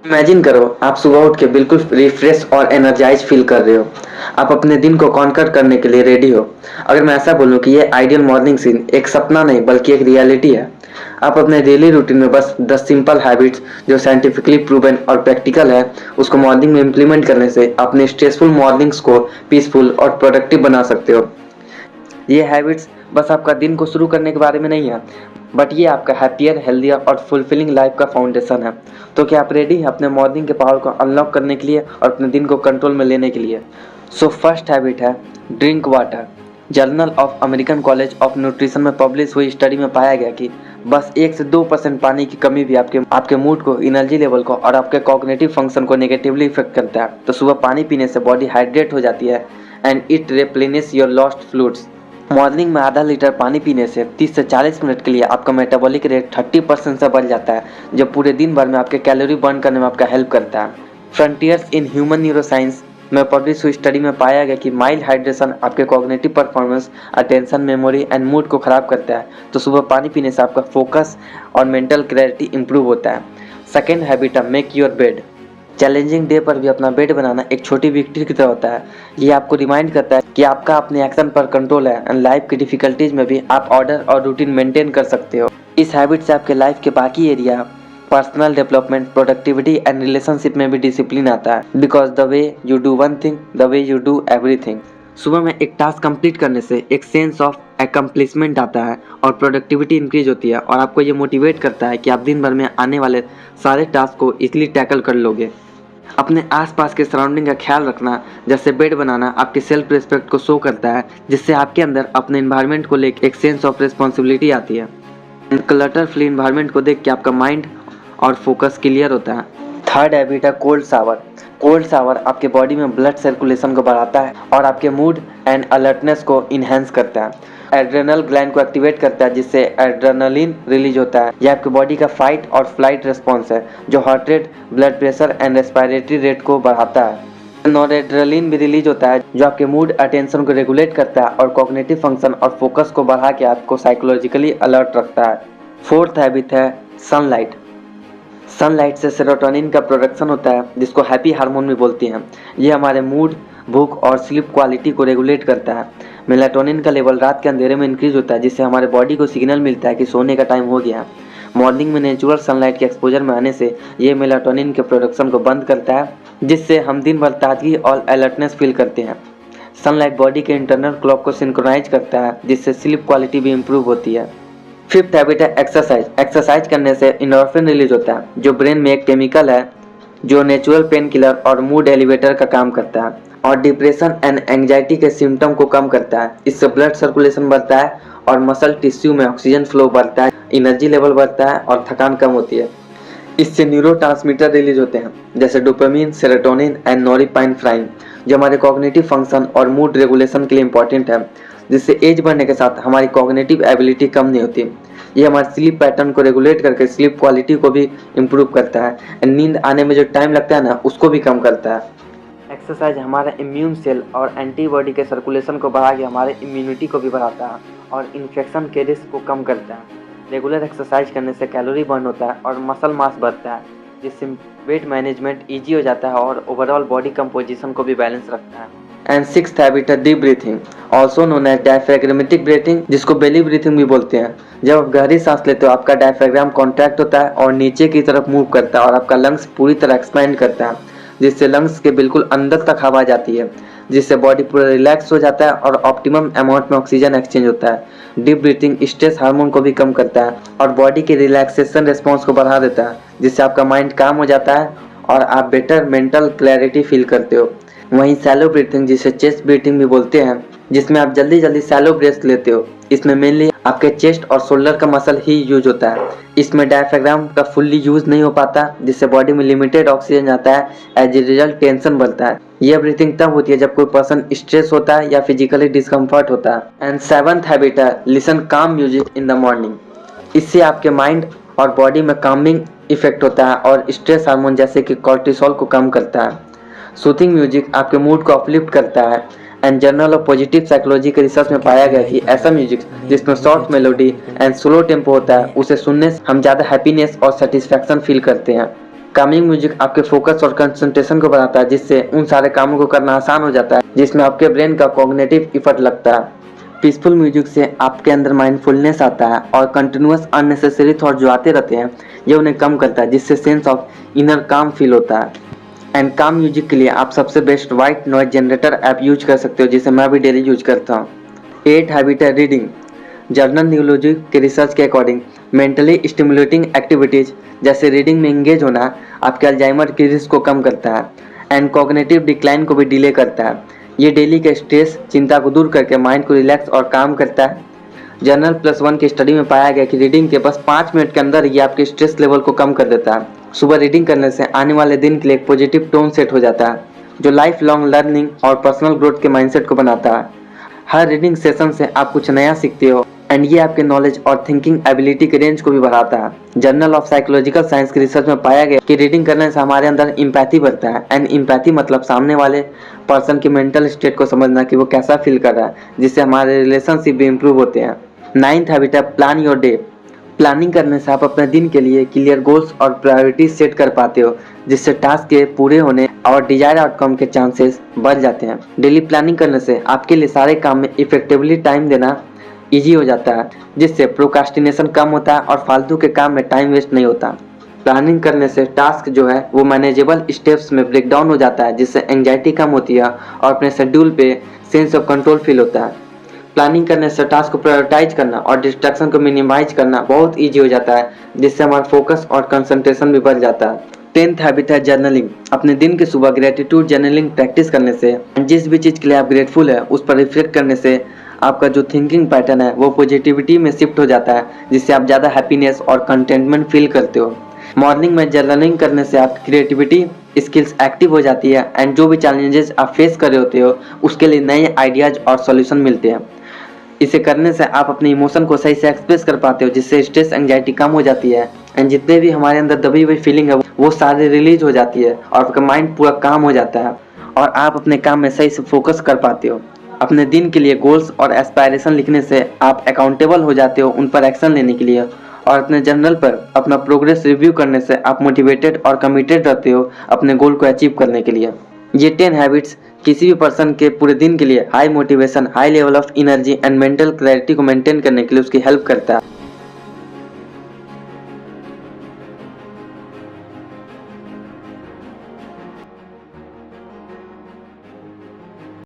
Imagine करो आप सुबह उठ के बिल्कुल रिफ्रेश और एनर्जाइज फील कर रहे हो। आप अपने दिन को कॉन्कर करने के लिए रेडी हो। अगर मैं ऐसा बोलूं कि ये आइडियल मॉर्निंग सीन एक सपना नहीं बल्कि एक रियलिटी है। आप अपने डेली रूटीन में बस 10 सिंपल हैबिट्स जो साइंटिफिकली प्रूवन और प्रैक्टिकल है उसको मॉर्निंग में इम्प्लीमेंट करने से अपने स्ट्रेसफुल मॉर्निंग्स को पीसफुल और प्रोडक्टिव बना सकते हो। ये हैबिट्स बस आपका दिन को शुरू करने के बारे में नहीं है, बट ये आपका हैप्पियर, हेल्दियर और फुलफिलिंग लाइफ का फाउंडेशन है। तो क्या आप रेडी हैं अपने मॉर्निंग के पावर को अनलॉक करने के लिए और अपने दिन को कंट्रोल में लेने के लिए? सो फर्स्ट हैबिट है drink water. Journal of American college of nutrition में पब्लिश हुई स्टडी में पाया गया कि बस 1 से 2% पानी की कमी भी आपके मूड को, एनर्जी लेवल को और आपके कॉग्निटिव फंक्शन को नेगेटिवली इफेक्ट करता है। तो सुबह पानी पीने से बॉडी हाइड्रेट हो जाती है and it replenish your lost fluids. Morning में आधा लीटर पानी पीने से 30 से 40 मिनट के लिए आपका मेटाबॉलिक रेट 30% से बढ़ जाता है, जो पूरे दिन भर में आपके कैलोरी बर्न करने में आपका हेल्प करता है। फ्रंटियर्स इन ह्यूमन न्यूरोसाइंस में पब्लिश हुई स्टडी में पाया गया कि माइल्ड हाइड्रेशन आपके cognitive performance, attention, memory and mood को खराब करता है। तो सुबह पानी पीने से आपका फोकस और मेंटल क्लैरिटी इंप्रूव होता है। सेकेंड हैबिट है make your bed. Challenging day पर भी अपना बेड बनाना एक छोटी विक्ट्री की तरह होता है। ये आपको रिमाइंड करता है कि आपका अपने एक्शन पर कंट्रोल है एंड लाइफ की डिफिकल्टीज में भी आप ऑर्डर और रूटीन मेंटेन कर सकते हो। इस हैबिट से आपके लाइफ के बाकी area, personal development, productivity and relationship में भी डिसिप्लिन आता है। Because the way you do one thing the way you do everything. सुबह में एक टास्क कंप्लीट करने से एक सेंस ऑफ अकम्प्लिशमेंट आता है और प्रोडक्टिविटी इंक्रीज होती है और आपको ये मोटिवेट करता है कि आप दिन भर में आने वाले सारे टास्क को इजीली टैकल कर लोगे। अपने आसपास के सराउंडिंग का ख्याल रखना, जैसे बेड बनाना, आपकी सेल्फ रिस्पेक्ट को शो करता है, जिससे आपके अंदर अपने इन्वायरमेंट को लेकर एक सेंस ऑफ रिस्पॉन्सिबिलिटी आती है। क्लटर फ्री इन्वायरमेंट को देख के आपका माइंड और फोकस क्लियर होता है। थर्ड हैबिट है कोल्ड शावर। कोल्ड शावर आपके बॉडी में ब्लड सर्कुलेशन को बढ़ाता है और आपके मूड एंड अलर्टनेस को इन्हेंस करता है। एड्रेनल ग्लैंड को एक्टिवेट करता है, जिससे एड्रेनलिन रिलीज होता है। यह आपके बॉडी का फाइट और फ्लाइट रिस्पॉन्स है, जो heart rate, blood pressure and respiratory rate को बढ़ाता है। नॉरएड्रेनलिन भी रिलीज होता है, जो आपके मूड, अटेंशन को रेगुलेट करता है और कॉग्निटिव फंक्शन और फोकस को बढ़ा के आपको साइकोलॉजिकली अलर्ट रखता है। फोर्थ हैबिट है सनलाइट। सनलाइट से सेरोटोनिन का प्रोडक्शन होता है, जिसको हैप्पी हार्मोन भी बोलते हैं। ये हमारे मूड, भूख और स्लीप क्वालिटी को रेगुलेट करता है। मेलाटोनिन का लेवल रात के अंधेरे में इंक्रीज होता है, जिससे हमारे बॉडी को सिग्नल मिलता है कि सोने का टाइम हो गया। मॉर्निंग में नेचुरल सनलाइट के एक्सपोजर में आने से ये मेलाटोनिन के प्रोडक्शन को बंद करता है, जिससे हम दिन भर ताजगी और अलर्टनेस फील करते हैं। सनलाइट बॉडी के इंटरनल क्लॉक को सिंक्रोनाइज करता है, जिससे स्लीप क्वालिटी भी इंप्रूव होती है। फिफ्थ हैबिट है एक्सरसाइज। एक्सरसाइज करने से इंडोर्फिन रिलीज होता है, जो ब्रेन में एक केमिकल है जो नेचुरल पेन किलर और मूड एलिवेटर का काम करता है और डिप्रेशन एंड एंजाइटी के सिम्टम को कम करता है। इससे ब्लड सर्कुलेशन बढ़ता है और मसल टिश्यू में ऑक्सीजन फ्लो बढ़ता है, एनर्जी लेवल बढ़ता है और थकान कम होती है। इससे न्यूरोट्रांसमीटर रिलीज होते हैं, जैसे डोपामिन, सेरोटोनिन एंड नॉरपेनेफ्राइन, जो हमारे कॉग्निटिव फंक्शन और मूड रेगुलेशन के लिए इंपॉर्टेंट है। जिससे एज बढ़ने के साथ हमारी कॉग्निटिव एबिलिटी कम नहीं होती। ये हमारे स्लीप पैटर्न को रेगुलेट करके स्लीप क्वालिटी को भी इम्प्रूव करता है। नींद आने में जो टाइम लगता है ना, उसको भी कम करता है। एक्सरसाइज हमारे इम्यून सेल और एंटीबॉडी के सर्कुलेशन को बढ़ा के हमारे इम्यूनिटी को भी बढ़ाता है और इन्फेक्शन के रिस्क को कम करता है। रेगुलर एक्सरसाइज करने से कैलोरी बर्न होता है और मसल मास बढ़ता है, जिससे वेट मैनेजमेंट ईजी हो जाता है और ओवरऑल बॉडी कंपोजिशन को भी बैलेंस रखता है। एंड सिक्स्थ हैबिट है deep breathing, also known as diaphragmatic breathing, जिसको बेली ब्रीथिंग भी बोलते हैं। जब आप गहरी सांस लेते हो, आपका डायफ्राग्राम कॉन्ट्रैक्ट होता है और नीचे की तरफ मूव करता है और आपका लंग्स पूरी तरह एक्सपैंड करता है, जिससे लंग्स के बिल्कुल अंदर तक हवा जाती है, जिससे बॉडी पूरा रिलैक्स हो जाता है और ऑप्टिमम अमाउंट में ऑक्सीजन एक्सचेंज होता है। डीप ब्रीथिंग स्ट्रेस हार्मोन को भी कम करता है और बॉडी के रिलैक्सेशन रिस्पॉन्स को बढ़ा देता है, जिससे आपका माइंड काम हो जाता है और आप बेटर मेंटल क्लैरिटी फील करते हो। वहीं सैलो ब्रीथिंग, जिसे चेस्ट ब्रीथिंग भी बोलते हैं, जिसमें आप जल्दी जल्दी सैलो ब्रेथ लेते हो। इसमें मेनली आपके चेस्ट और शोल्डर का मसल ही यूज होता है। इसमें डायफ्राग्राम का फुल्ली यूज नहीं हो पाता, जिससे बॉडी में लिमिटेड ऑक्सीजन आता है। एज ए रिजल्ट टेंशन बढ़ता है। यह ब्रीथिंग तब होती है जब कोई पर्सन स्ट्रेस होता है या फिजिकली डिस्कम्फर्ट होता है। एंड सेवंथ हैबिट है लिसन काम म्यूजिक इन द मॉर्निंग। इससे आपके माइंड और बॉडी में कामिंग इफेक्ट होता है और स्ट्रेस हार्मोन जैसे कि कॉर्टिसोल को कम करता है। सूथिंग म्यूजिक आपके मूड को अपलिफ्ट करता है। And journal of positive psychology के रिसर्च में पाया गया कि ऐसा म्यूजिक जिसमें short melody and slow tempo होता है, उसे सुनने से हम ज़्यादा हैप्पीनेस और सेटिस्फैक्शन फील करते हैं। कामिंग म्यूजिक आपके फोकस और कंसंट्रेशन को बढ़ाता है, जिससे उन सारे कामों को करना आसान हो जाता है जिसमें आपके ब्रेन का कॉग्निटिव इफर्ट लगता है। पीसफुल म्यूजिक से आपके अंदर माइंडफुलनेस आता है और कंटिन्यूअस अननेसेसरी थॉट जो आते रहते हैं ये उन्हें कम करता है, जिससे सेंस ऑफ इनर काम फील होता है। एंड काम म्यूजिक के लिए आप सबसे best white noise generator app use कर सकते हो, जिसे मैं भी डेली यूज करता हूँ। 8 हैबिट है रीडिंग। जर्नल न्यूरोलॉजी के रिसर्च के अकॉर्डिंग मेंटली स्टिमुलेटिंग एक्टिविटीज जैसे रीडिंग में एंगेज होना आपके अल्जाइमर की रिस्क को कम करता है एंड कॉग्निटिव डिक्लाइन को भी डिले करता है। ये डेली के स्ट्रेस चिंता को दूर करके माइंड को रिलैक्स और काम करता है। जर्नल +1 की स्टडी में पाया गया कि रीडिंग के बस 5 मिनट के अंदर ये आपके स्ट्रेस लेवल को कम कर देता है। सुबह रीडिंग करने से आने वाले दिन के लिए एक पॉजिटिव टोन सेट हो जाता है जो लाइफ लॉन्ग लर्निंग और पर्सनल ग्रोथ के माइंडसेट को बनाता है। हर रीडिंग सेशन से आप कुछ नया सीखते हो एंड ये आपके नॉलेज और थिंकिंग एबिलिटी के रेंज को भी बढ़ाता है। जर्नल ऑफ साइकोलॉजिकल साइंस की रिसर्च में पाया गया कि रीडिंग करने से हमारे अंदर इम्पैथी बढ़ता है एंड इम्पैथी मतलब सामने वाले पर्सन की मेंटल स्टेट को समझना कि वो कैसा फील कर रहा है, जिससे हमारे रिलेशनशिप भी इम्प्रूव होते हैं। 9th हैबिट है प्लान योर डे। प्लानिंग करने से आप अपने दिन के लिए क्लियर गोल्स और प्रायोरिटीज सेट कर पाते हो, जिससे टास्क के पूरे होने और डिजायर आउटकम के चांसेस बढ़ जाते हैं। डेली प्लानिंग करने से आपके लिए सारे काम में इफेक्टिवली टाइम देना इजी हो जाता है, जिससे प्रोक्रास्टिनेशन कम होता है और फालतू के काम में टाइम वेस्ट नहीं होता। प्लानिंग करने से टास्क जो है वो मैनेजेबल स्टेप्स में ब्रेक डाउन हो जाता है, जिससे एंजाइटी कम होती है और अपने शेड्यूल पे सेंस ऑफ कंट्रोल फील होता है। प्लानिंग करने से टास्क को प्रायोरिटाइज करना और डिस्ट्रैक्शन को मिनिमाइज करना बहुत ईजी हो जाता है, जिससे हमारा फोकस और कंसंट्रेशन भी बढ़ जाता है। 10th हैबिट है जर्नलिंग। अपने दिन की सुबह ग्रेटिट्यूड जर्नलिंग प्रैक्टिस करने से जिस भी चीज़ के लिए आप ग्रेटफुल है उस पर रिफ्लेक्ट करने से आपका जो थिंकिंग पैटर्न है वो पॉजिटिविटी में शिफ्ट हो जाता है, जिससे आप ज़्यादा हैप्पीनेस और कंटेंटमेंट फील करते हो। मॉर्निंग में जर्नलिंग करने से आपकी क्रिएटिविटी स्किल्स एक्टिव हो जाती है एंड जो भी चैलेंजेस आप फेस कर रहे होते हो उसके लिए नए आइडियाज और सॉल्यूशन मिलते हैं। इसे करने से आप अपने इमोशन को सही से एक्सप्रेस कर पाते हो, जिससे स्ट्रेस एंजाइटी कम हो जाती है एंड जितने भी हमारे अंदर दबी हुई फीलिंग है वो सारे रिलीज हो जाती है और आपका माइंड पूरा काम हो जाता है और आप अपने काम में सही से फोकस कर पाते हो। अपने दिन के लिए गोल्स और एस्पायरेशन लिखने से आप अकाउंटेबल हो जाते हो उन पर एक्शन लेने के लिए, और अपने जर्नल पर अपना प्रोग्रेस रिव्यू करने से आप मोटिवेटेड और कमिटेड रहते हो अपने गोल को अचीव करने के लिए। ये 10 हैबिट्स किसी भी पर्सन के पूरे दिन के लिए high motivation, high level of energy and mental clarity को मेंटेन करने के लिए उसकी हेल्प करता है।